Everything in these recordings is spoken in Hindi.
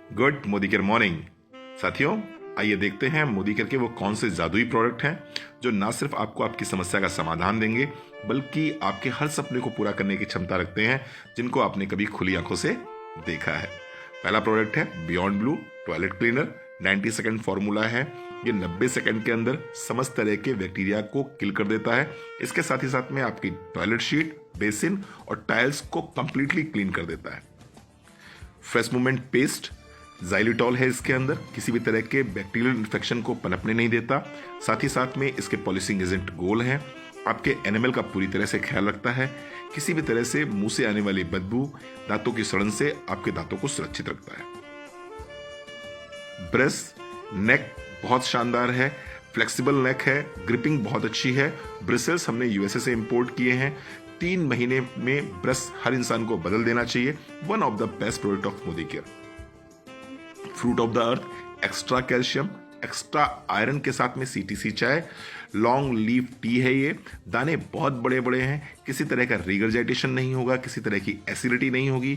Good Modi care morning. साथियों, आइए देखते हैं मोदी केयर के वो कौन से जादुई प्रोडक्ट हैं जो ना सिर्फ आपको आपकी समस्या का समाधान देंगे बल्कि आपके हर सपने को पूरा करने की क्षमता रखते हैं जिनको आपने कभी खुली आंखों से देखा है। पहला प्रोडक्ट है beyond blue toilet cleaner. 90 second formula है। ये 90 सेकेंड के अंदर समस्त तरह के बैक्टीरिया को किल कर देता है। इसके साथ ही साथ में आपकी टॉयलेट शीट, बेसिन और टाइल्स को कंप्लीटली क्लीन कर देता है। फ्रेश मूवमेंट पेस्ट जाइलिटॉल है इसके अंदर, किसी भी तरह के बैक्टीरियल इन्फेक्शन को पनपने नहीं देता। साथ ही साथ में इसके पॉलिशिंग एजेंट गोल हैं, आपके एनिमल का पूरी तरह से ख्याल रखता है। किसी भी तरह से मुंह से आने वाली बदबू, दांतों की सड़न से आपके दांतों को सुरक्षित रखता है। ब्रेस नेक बहुत शानदार है, फ्लेक्सिबल नेक है, ग्रिपिंग बहुत अच्छी है। ब्रिसल्स हमने यूएसए से इंपोर्ट किए हैं। 3 महीने में ब्रश हर इंसान को बदल देना चाहिए। One of the best product of Modi care. Fruit of the earth extra calcium, extra iron के साथ में सीटीसी चाय, लॉन्ग लीफ टी है। ये दाने बहुत बड़े बड़े हैं, किसी तरह का रिगर्जाइटेशन नहीं होगा, किसी तरह की एसिडिटी नहीं होगी।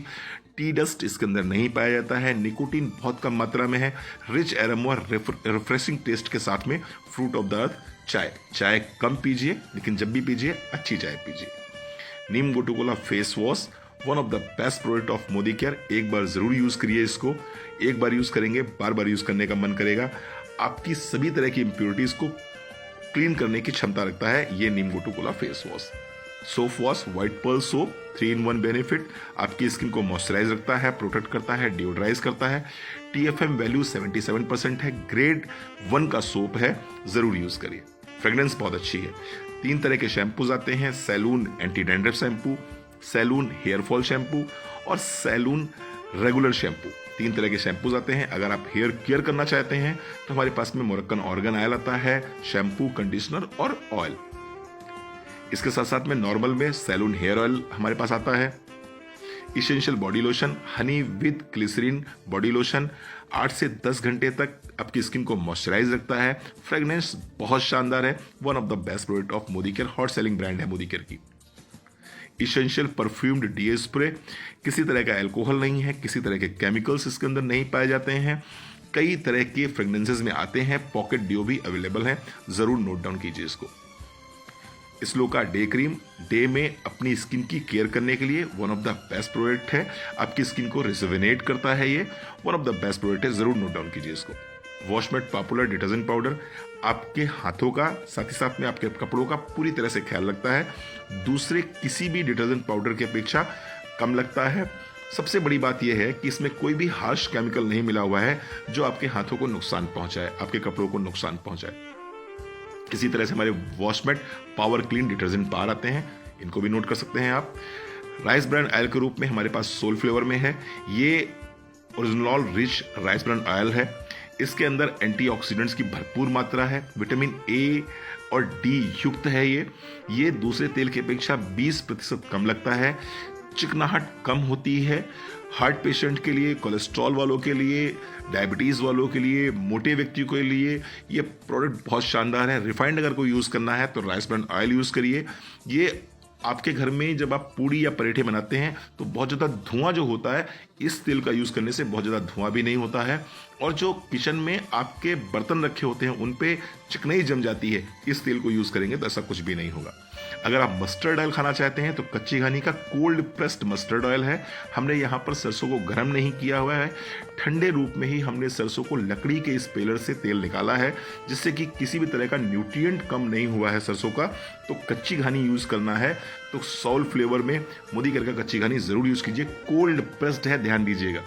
टी डस्ट इसके अंदर नहीं पाया जाता है। निकोटीन बहुत कम मात्रा में है। रिच एरोमा, रिफ्रेशिंग टेस्ट के साथ में फ्रूट ऑफ द अर्थ चाय कम पीजिए, लेकिन जब भी पीजिए अच्छी चाय पीजिए। Neem Gotukola face wash one of the best product of Modicare. एक बार जरूर यूज करिए इसको। एक बार यूज करेंगे बार बार यूज करने का मन करेगा। आपकी सभी तरह की इंप्योरिटीज को क्लीन करने की क्षमता रखता है ये Neem Gotukola face wash. Soap wash white pearl soap 3-in-1 benefit, आपकी स्किन को मॉइस्चराइज रखता है, प्रोटेक्ट करता है, डिओड्राइज करता है। TFM वैल्यू 77% है, ग्रेड 1 का सोप है, जरूर यूज करिए। फ्रेग्रेंस बहुत अच्छी है। 3 तरह के शैम्पूज आते हैं, salon anti dandruff shampoo, salon hair fall shampoo और सैलून रेगुलर शैम्पू। 3 तरह के शैम्पूज आते हैं। अगर आप हेयर केयर करना चाहते हैं तो हमारे पास में मोरक्कन ऑर्गन ऑयल आता है, शैम्पू, कंडीशनर और ऑयल। इसके साथ साथ में नॉर्मल में सैलून हेयर ऑयल हमारे पास आता है। Essential body lotion honey with glycerine body lotion 8 से 10 घंटे तक आपकी स्किन को मॉइस्चराइज रखता है। फ्रेग्रेंस बहुत शानदार है। One of the best product of Modi care, hot selling brand है मोदी केयर की। इसेंशियल परफ्यूम्ड डीए स्प्रे, किसी तरह का अल्कोहल नहीं है, किसी तरह के केमिकल्स इसके अंदर नहीं पाए जाते हैं। कई तरह के फ्रेग्रेंसेस में आते हैं। पॉकेट डिओ भी अवेलेबल है, जरूर नोट डाउन कीजिए इसको। स्लो का डे क्रीम, डे में अपनी स्किन की केयर करने के लिए one of the best product है। आपकी स्किन को रिजुवेनेट करता है ये, one of the best product है, जरूर नोट डाउन कीजिए इसको। वॉशमेट पॉपुलर डिटर्जेंट पाउडर, आपके हाथों का साथ ही साथ में आपके कपड़ों का पूरी तरह से ख्याल रखता है। दूसरे किसी भी डिटर्जेंट पाउडर की अपेक्षा कम लगता है। सबसे बड़ी बात यह है कि इसमें कोई भी हार्श केमिकल नहीं मिला हुआ है जो आपके हाथों को नुकसान पहुंचाए, आपके कपड़ों को नुकसान पहुंचाए। इसी तरह से हमारे वॉशमेट पावर क्लीन डिटर्जेंट बार आते हैं, इनको भी नोट कर सकते हैं आप। राइस ब्रांड ऑयल के रूप में हमारे पास सोल फ्लेवर में है। ये original rich rice brand oil है। इसके अंदर एंटीऑक्सीडेंट्स की भरपूर मात्रा है, विटामिन ए और डी युक्त है। ये दूसरे तेल की अपेक्षा 20% कम लगता है। चिकनाहट कम होती है। हार्ट पेशेंट के लिए, कोलेस्ट्रॉल वालों के लिए, डायबिटीज वालों के लिए, मोटे व्यक्तियों के लिए ये प्रोडक्ट बहुत शानदार है। रिफाइंड अगर कोई यूज करना है तो राइस ब्रांड ऑयल यूज करिए। ये आपके घर में जब आप पूड़ी या पराठे बनाते हैं तो बहुत ज़्यादा धुआं जो होता है, इस तेल का यूज़ करने से बहुत ज़्यादा धुआं भी नहीं होता है। और जो किचन में आपके बर्तन रखे होते हैं उन पे चिकनाई जम जाती है, इस तेल को यूज़ करेंगे तो ऐसा कुछ भी नहीं होगा। अगर आप मस्टर्ड ऑयल खाना चाहते हैं तो कच्ची घानी का कोल्ड प्रेस्ड मस्टर्ड ऑयल है। हमने यहाँ पर सरसों को गर्म नहीं किया हुआ है, ठंडे रूप में ही हमने सरसों को लकड़ी के इस पेलर से तेल निकाला है, जिससे कि किसी भी तरह का न्यूट्रिएंट कम नहीं हुआ है सरसों का। तो कच्ची घानी यूज करना है तो सोल फ्लेवर में मोदी केयर का कच्ची घानी जरूर यूज कीजिए। कोल्ड प्रेस्ड है, ध्यान दीजिएगा।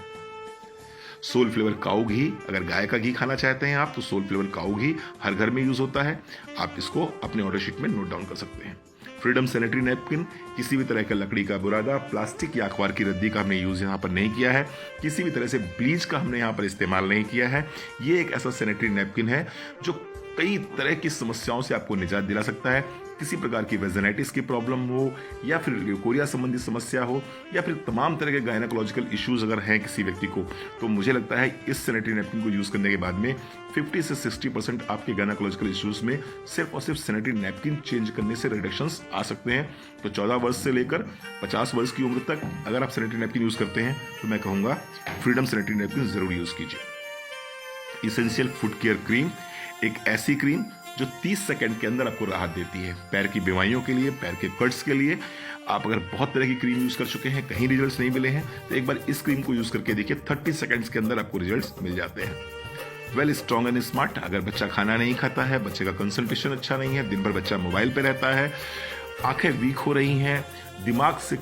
सोल फ्लेवर काऊ घी, अगर गाय का घी खाना चाहते हैं आप तो सोल फ्लेवर काऊ घी हर घर में यूज होता है। आप इसको अपने ऑर्डर शीट में नोट डाउन कर सकते हैं। फ्रीडम सैनिटरी नैपकिन, किसी भी तरह का लकड़ी का बुरादा, प्लास्टिक या अखबार की रद्दी का हमने यूज यहाँ पर नहीं किया है। किसी भी तरह से ब्लीच का हमने यहाँ पर इस्तेमाल नहीं किया है। ये एक ऐसा सैनिटरी नैपकिन है जो कई तरह की समस्याओं से आपको निजात दिला सकता है। किसी प्रकार की वेजाइटिस की प्रॉब्लम हो, या फिर ल्यूकोरिया संबंधी समस्या हो, या फिर तमाम तरह के गायनाकोलॉजिकल इश्यूज अगर हैं किसी व्यक्ति को, तो मुझे लगता है इस सैनिटरी नैपकिन को यूज करने के बाद में 50 से 60% आपके गायनाकोलॉजिकल इश्यूज में सिर्फ और सिर्फ सैनिटरी नैपकिन चेंज करने से रिडक्शंस आ सकते हैं। तो 14 वर्ष से लेकर 50 वर्ष की उम्र तक अगर आप सैनिटरी नैपकिन यूज करते हैं तो मैं कहूंगा फ्रीडम सैनिटरी नैपकिन जरूर यूज कीजिए। इसेंशियल फुट केयर क्रीम, एक ऐसी क्रीम जो 30 सेकंड के अंदर आपको राहत देती है। पैर की बीमारियों के लिए, पैर के कट्स के लिए आप अगर बहुत तरह की क्रीम यूज कर चुके हैं, कहीं रिजल्ट्स नहीं मिले हैं, तो एक बार इस क्रीम को यूज करके देखिए, 30 सेकंड्स के अंदर आपको रिजल्ट्स मिल जाते हैं। वेल स्ट्रॉन्ग एंड स्मार्ट, अगर बच्चा खाना नहीं खाता है, बच्चे का कंसंट्रेशन अच्छा नहीं है, दिन भर बच्चा मोबाइल पे रहता है, आंखें वीक हो रही हैं, दिमाग से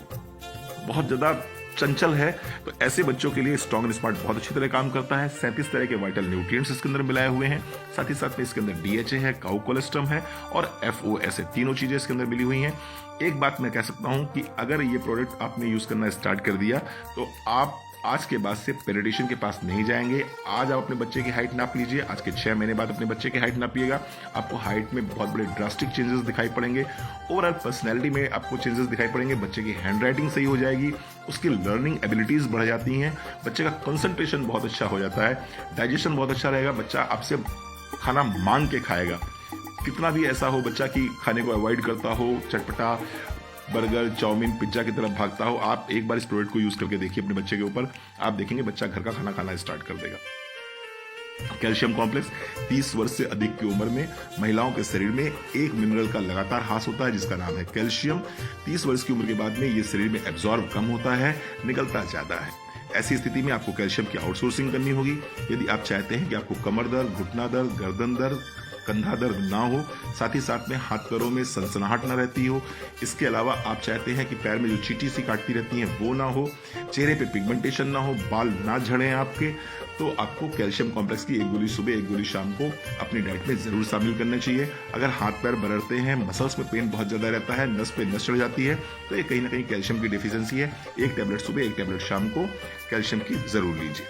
बहुत ज्यादा चंचल है, तो ऐसे बच्चों के लिए स्ट्रॉन्ग एंड स्मार्ट बहुत अच्छी तरह काम करता है। 37 तरह के वाइटल न्यूट्रिएंट्स इसके अंदर मिलाए हुए हैं, साथ ही साथ में इसके अंदर DHA है, काउ कोलेस्ट्रम है और FOS है, तीनों चीजें इसके अंदर मिली हुई हैं। एक बात मैं कह सकता हूं कि अगर ये प्रोडक्ट आपने यूज करना स्टार्ट कर दिया तो आप आज के बाद से पेडियाट्रिशियन के पास नहीं जाएंगे। आज आप अपने बच्चे की हाइट नाप लीजिए, आज के 6 महीने बाद अपने बच्चे की हाइट नापिएगा, आपको हाइट में बहुत बड़े ड्रास्टिक चेंजेस दिखाई पड़ेंगे। ओवरऑल पर्सनैलिटी में आपको चेंजेस दिखाई पड़ेंगे, बच्चे की हैंड राइटिंग सही हो जाएगी, उसकी लर्निंग एबिलिटीज बढ़ जाती हैं, बच्चे का कंसंट्रेशन बहुत अच्छा हो जाता है, डाइजेशन बहुत अच्छा रहेगा, बच्चा आपसे खाना मांग के खाएगा। कितना भी ऐसा हो बच्चा कि खाने को अवॉइड करता हो, चटपटा बर्गर, चाउमीन, पिज्जा की तरफ भागता हो, आप एक बार इस प्रोडक्ट को यूज करके देखिए अपने बच्चे के ऊपर, आप देखेंगे बच्चा घर का खाना खाना स्टार्ट कर देगा। कैल्शियम कॉम्प्लेक्स, 30 वर्ष से अधिक की उम्र में महिलाओं के शरीर में एक मिनरल का लगातार ह्रास होता है जिसका नाम है कैल्शियम। 30 वर्ष की उम्र के बाद में ये शरीर में एब्जॉर्ब कम होता है, निकलता ज्यादा है। ऐसी स्थिति में आपको कैल्शियम की आउटसोर्सिंग करनी होगी। यदि आप चाहते हैं कि आपको कमर दर्द, घुटना दर्द, गर्दन दर्द, कंधा दर्द ना हो, साथ ही साथ में हाथ पैरों में सनसनाहट ना रहती हो, इसके अलावा आप चाहते हैं कि पैर में जो चींटी सी काटती रहती हैं वो ना हो, चेहरे पे पिगमेंटेशन ना हो, बाल ना झड़े आपके, तो आपको कैल्शियम कॉम्प्लेक्स की एक गोली सुबह, एक गोली शाम को अपनी डाइट में जरूर शामिल करना चाहिए। अगर हाथ पैर बरड़ते हैं, मसल्स में पेन बहुत ज्यादा रहता है, नस पे नस चढ़ जाती है, तो ये कहीं ना कहीं कैल्शियम की डिफिशियंसी है। एक टैबलेट सुबह, एक टैबलेट शाम को कैल्शियम की जरूर लीजिए।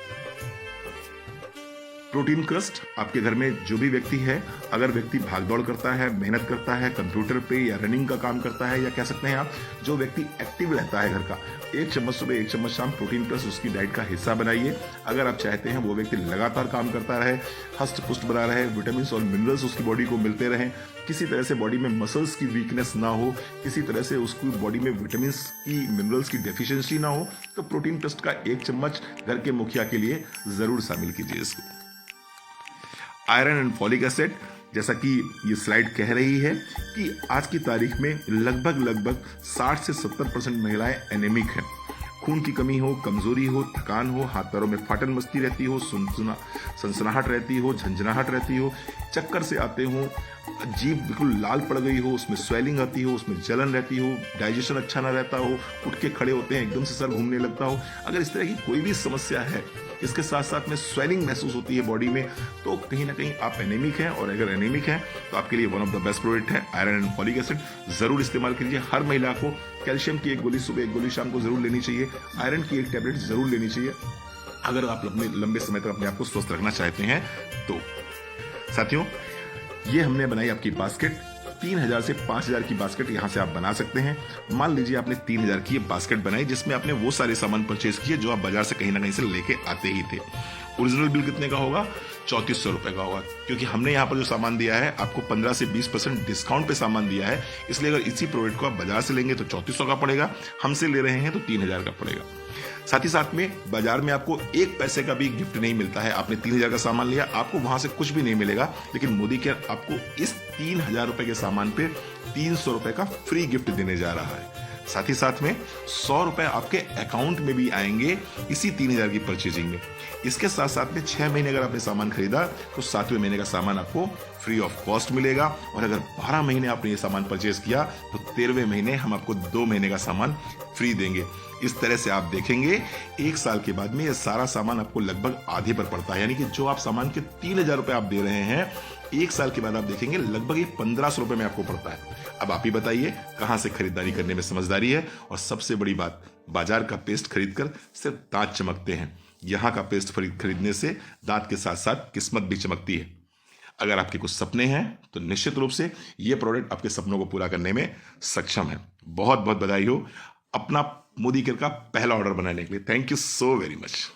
प्रोटीन क्रस्ट, आपके घर में जो भी व्यक्ति है, अगर व्यक्ति भागदौड़ करता है, मेहनत करता है, कंप्यूटर पे या रनिंग का काम करता है, या कह सकते हैं आप जो व्यक्ति एक्टिव रहता है घर का, 1 चम्मच सुबह 1 चम्मच शाम प्रोटीन क्रस्ट उसकी डाइट का हिस्सा बनाइए। अगर आप चाहते हैं वो व्यक्ति लगातार काम करता रहे, हष्ट पुष्ट बना रहे, विटामिन और मिनरल्स उसकी बॉडी को मिलते रहें, किसी तरह से बॉडी में मसल्स की वीकनेस ना हो, किसी तरह से उसकी बॉडी में विटामिन की, मिनरल्स की डेफिशिएंसी ना हो, तो प्रोटीन क्रस्ट का 1 चम्मच घर के मुखिया के लिए जरूर शामिल कीजिए इसको। आयरन एंड फॉलिक एसिड, जैसा कि ये स्लाइड कह रही है कि आज की तारीख में लगभग 60 से 70% महिलाएं एनेमिक हैं। खून की कमी हो, कमजोरी हो, थकान हो, हाथ पैरों में फाटन मचती रहती हो, सनसनाहट रहती हो, झंझनाहट रहती हो, चक्कर से आते हो, जीभ बिल्कुल लाल पड़ गई हो, उसमें स्वेलिंग आती हो, उसमें जलन रहती हो, डाइजेशन अच्छा ना रहता हो, उठ के खड़े होते हैं एकदम से सर घूमने लगता हो, अगर इस तरह की कोई भी समस्या है, इसके साथ साथ में स्वेलिंग महसूस होती है बॉडी में, तो कहीं ना कहीं आप एनीमिक हैं। और अगर एनीमिक हैं तो आपके लिए one of the best product है आयरन एंड फॉलिक एसिड, जरूर इस्तेमाल कीजिए। हर महिला को कैल्शियम की 1 गोली सुबह, 1 गोली शाम को जरूर लेनी चाहिए, आयरन की 1 टैबलेट जरूर लेनी चाहिए अगर आप अपने लंबे समय तक अपने आप को स्वस्थ रखना चाहते हैं तो। साथियों, ये हमने बनाई आपकी बास्केट, 3000 से 5000 की बास्केट यहां से आप बना सकते हैं। मान लीजिए आपने 3000 की ये बास्केट बनाई जिसमें आपने वो सारे सामान परचेज किए जो आप बाजार से कहीं ना कहीं से लेके आते ही थे। ओरिजिनल बिल कितने का होगा? 3400 रुपए का होगा, क्योंकि हमने यहाँ पर जो सामान दिया है आपको 15 से 20% डिस्काउंट पे सामान दिया है, इसलिए अगर इसी प्रोडक्ट को आप बाजार से लेंगे तो 3400 का पड़ेगा, हमसे ले रहे हैं तो 3000 का पड़ेगा। साथ ही साथ में बाजार में आपको 1 पैसे का भी गिफ्ट नहीं मिलता है। आपने 3000 का सामान लिया, आपको वहां से कुछ भी नहीं मिलेगा, लेकिन मोदी केयर आपको इस 3000 रुपए के सामान पे 300 रुपए का फ्री गिफ्ट देने जा रहा है। साथ ही साथ में 100 रुपए आपके अकाउंट में भी आएंगे इसी 3000 की परचेजिंग में। इसके साथ साथ में 6 महीने अगर आपने सामान खरीदा तो 7वें महीने का सामान आपको फ्री ऑफ कॉस्ट मिलेगा, और अगर 12 महीने आपने ये सामान परचेज किया तो 13वें महीने हम आपको 2 महीने का सामान फ्री देंगे। इस तरह से आप देखेंगे 1 साल के बाद में ये सारा सामान आपको लगभग आधे पर पड़ता है, यानी कि जो आप सामान के 3000 रुपए आप दे रहे हैं, 1 साल के बाद आप देखेंगे लगभग ये 1500 रुपए में आपको पड़ता है। अब आप ही बताइए कहां से खरीदारी करने में समझदारी है। और सबसे बड़ी बात, बाजार का पेस्ट खरीदकर सिर्फ दांत चमकते हैं, यहां का पेस्ट खरीदने से दांत के साथ साथ किस्मत भी चमकती है। अगर आपके कुछ सपने हैं तो निश्चित रूप से ये प्रोडक्ट आपके सपनों को पूरा करने में सक्षम है। बहुत बहुत बधाई हो अपना मोदी केयर का पहला ऑर्डर बनाने के लिए। Thank you so very much.